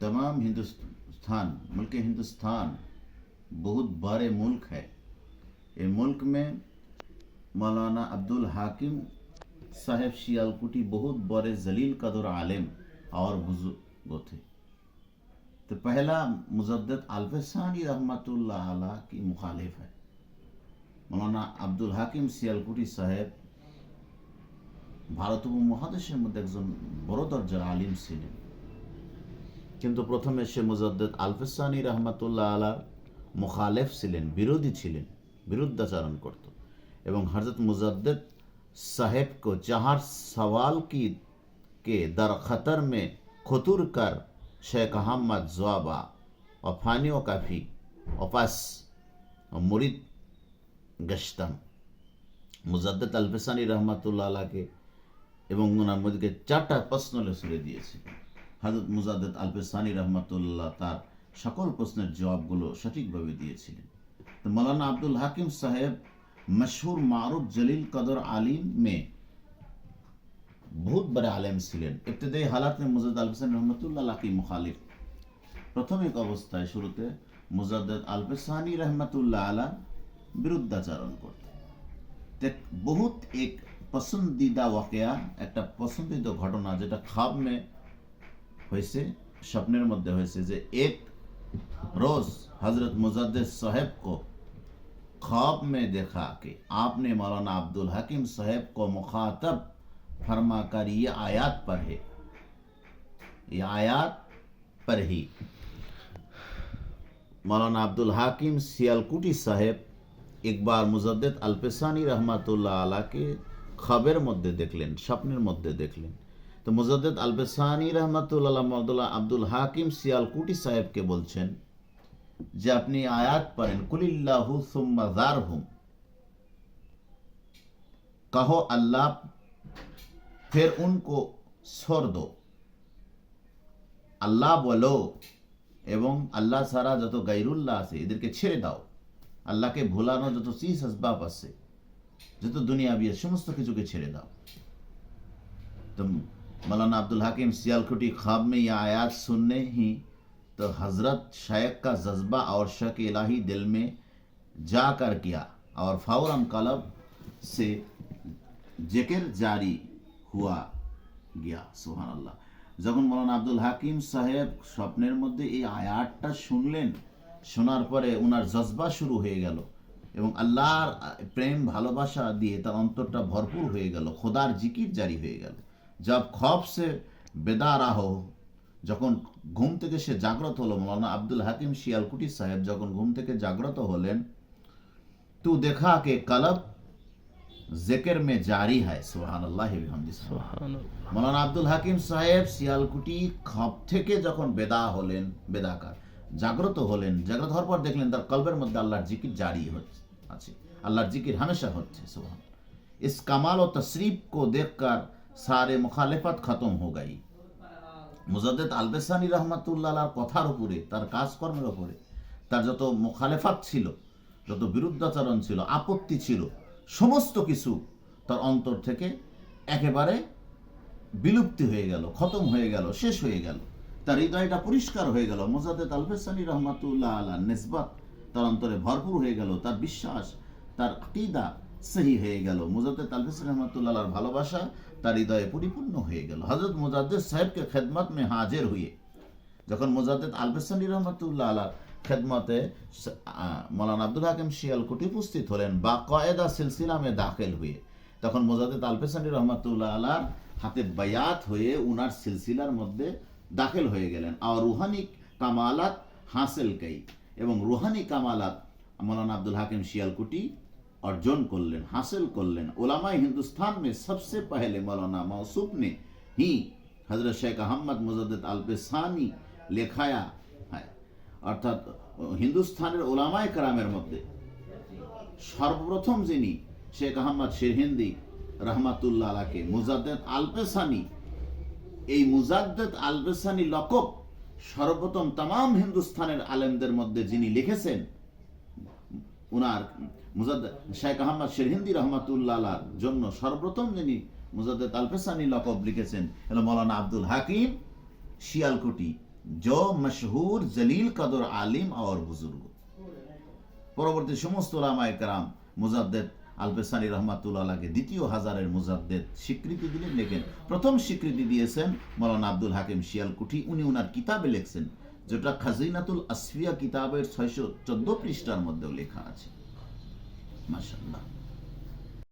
तमाम हिंदुस्तान, मुल्क हिंदुस्तान बहुत बड़े मुल्क है। ये मुल्क में मौलाना अब्दुल हाकिम साहेब सियालकुटी बहुत बड़े जलील कदर आलिम और बुजुर्ग थे। तो पहला मुजद्दिद अल्फसानी रहमतुल्लाह अलैह की मुखालिफ है। मौलाना अब्दुल हाकिम सियालकुटी साहेब ভারত উপমহাদেশের মধ্যে একজন বড় দরজার আলিম ছিলেন, কিন্তু প্রথমে সে মুজাদ্দিদ আলফসানি রহমাতুল্লাহ আলার মুখালেফ ছিলেন, বিরোধী ছিলেন, বিরুদ্ধাচরণ করত এবং হযরত মুজাদ্দিদ साहेब को चार सवाल की के दर खतर में खतूर कर शेख अहमद जवाबा और फानियों काफी वापस मुरीद गश्तम मुजद्दिद अल्फसानी रहमतुल्लाह अलैह के এবং ওনার মধ্যে চারটা প্রশ্ন ছুড়ে দিয়েছে। হযরত মুজাদ্দিদ আলফসানি রহমাতুল্লাহ তার সকল প্রশ্নের জবাবগুলো সঠিকভাবে দিয়েছিলেন। तो मौलाना अब्दुल हाकिम साहेब मशहूर मारूफ जलील कदर आलिम में बहुत बड़े आलिम ছিলেন। इब्तिदाई हालात में मुजद्दिद अल्फसानी रहमतुल्लाह अलैह की मुखालिफ प्राथमिक अवस्थाয় শুরুতে मुजद्दिद अल्फसानी रहमतुल्लाह अलैह বিরুদ্ধাচরণ করতেন। बहुत एक पसंदीदा वाकया, একটা পছন্দিত ঘটনা যেটা ख्वाब में হয়েছে, স্বপ্নের মধ্যে হয়েছে যে एक रोज हजरत मुजद्दिद साहब को ख्वाब में देखा कि आपने मौलाना अब्दुल हकीम साहब को मुखातब फरमाकर ये आयत पढ़े, ये आयत पढ़ी। मौलाना अब्दुल हकीम सियालकुटी साहब एक बार मुजद्दिद अल्फसानी रहमतुल्लाह अलैह के ख्वाबेर मध्य देखलें, स्वप्नेर मध्य देखलें। तो मुजद्दिद अल्फसानी रहमतुल्लाह अलैह अब्दुल हकीम सियालकुटी साहब के बोलছেন যে আপনি आयत पढ़ें, कुलिल्लाहु सुम्मा ज़ारहुम, कहो अल्लाह फिर उनको छोड़ दो, আল্লাহ বলো এবং আল্লাহ ছাড়া যত গায়রুল্লাহ আছে এদেরকে ছেড়ে দাও। আল্লাহকে ভুলানো যত চিজ আসবাব আছে, যত দুনিয়াবি সমস্ত কিছুকে ছেড়ে দাও। तो मौलाना अब्दुल हकीम सियालकुटी ख्वाब में यह आयत सुनने ही तो हजरत शायक का जज्बा और शक इलाही दिल में जाकर किया और फौरन कलब से जिक्र जारी हुआ गया। सुभान अल्लाह। যখন মৌলানা আব্দুল হাকিম সাহেব স্বপ্নের মধ্যে এই আয়াতটা শুনলেন, শোনার পরে ওনার জজবা শুরু হয়ে গেল এবং আল্লাহর প্রেম ভালোবাসা দিয়ে তার অন্তরটা ভরপুর হয়ে গেল, খোদার জিকির জারি হয়ে গেল। जब ख्वाब से बेदार हो, যখন ঘুম থেকে সে জাগ্রত হলো, মৌলানা আব্দুল হাকিম সিয়ালকুটি সাহেব যখন ঘুম থেকে জাগ্রত হলেন, তো দেখা কে কলব जिक्र में जारी है। सुभान अल्लाह बिहमदी। मौलाना আব্দুল হাকিম সাহেব সিয়ালকুটি খ্বাব থেকে যখন বেদা হলেন, বেদাকার জাগ্রত হলেন, জাগ্রত হওয়ার পর দেখলেন তার কলবের মধ্যে আল্লাহর জিকির জারি আছে, আল্লাহর জিকির हमेशा হচ্ছে। सुभान। इस कमाल और तशरीफ को देखकर सारे मुखालिफत खत्म हो गई। मुजद्दिद আলফসানি রহমাতুল্লাহ আলাইহির কথার উপরে, তার কাজকর্মের উপরে তার যত মুখালিফাত ছিল, যত বিরুদ্ধাচরণ ছিল, আপত্তি ছিল, সমস্ত কিছু তার অন্তর থেকে একেবারে বিলুপ্তি হয়ে গেল, খতম হয়ে গেল, শেষ হয়ে গেল। তার হৃদয়টা পরিষ্কার হয়ে গেল। মুজদ্দিদ আলফসানি রহমাতুল্লাহ আলাইহির নিসবত তার অন্তরে ভরপুর হয়ে গেল, তার বিশ্বাস, তার আকীদা সহি হয়ে গেল। মুজদ্দিদ আলফসানি রহমাতুল্লাহ আলাইহির ভালোবাসা তার হৃদয়ে পরিপূর্ণ হয়ে গেল। হযরত মুজাদ্দিদ সাহেব के खिदमत में हाजिर हुए, যখন মুজাদ্দিদ আলফসানি রহমাতুল্লাহ আলাইহির খেদমতে মৌলানা আব্দুল হাকিম সিয়ালকুটি উপস্থিত হলেন, বাকায়দা সিলসিলা में दाखिल हुए, তখন মুজাদ্দিদ আলফসানি রহমাতুল্লাহ আলাইহির হাতে বায়াত হয়ে উনার সিলসিলার মধ্যে দাখিল হয়ে গেলেন। আর রুহানি কামালাত হাসিল কই, এবং রুহানি কামালাত মৌলানা আব্দুল হাকিম সিয়ালকুটি अर्जन करलें, हासिल करलें। उलमाए हिंदुस्तान में सबसे पहले मौलाना मौसूफ ने ही हजरत शेख अहमद मुजद्दिद अल्फसानी लेखाया है, अर्थात हिंदुस्तान उलमाए करामेर मध्य सर्वप्रथम जिनी शेख अहमद शिरहिंदी रहमतुल्लाह अलैह के मुजद्दिद अल्फसानी, এই মুজাদ্দিদ আলফসানি লকব সর্বপ্রথম तमाम হিন্দুস্তানের আলেমদের মধ্যে যিনি লিখেছেন, উনার মুজাদ্দিদ শেখ আহমদ শিরহিন্দি রহমাতুল্লাহ আলাইহির জন্য সর্বপ্রথম যিনি মুজাদ্দিদ আলফসানি লকব লিখেছেন হলো মৌলানা আব্দুল হাকিম সিয়ালকুটি जो मशहूर जलील कदर आलिम और बुजुर्ग। পরবর্তী সমস্ত উলামায়ে কেরাম মুজাদ্দেদ আল-পেসানি রহমাতুল্লাহ আলাইহি দ্বিতীয় হাজারের মুজাদ্দেদ স্বীকৃতি দিলেন। দেখেন প্রথম স্বীকৃতি দিয়েছেন মাওলানা আব্দুল হাকিম শিয়ালকুঠি। উনি ওনার কিতাবে লিখছেন, যেটা খাজিনাতুল আসফিয়া কিতাবের 614 পৃষ্ঠার মধ্যেও লেখা আছে। মাশাআল্লাহ।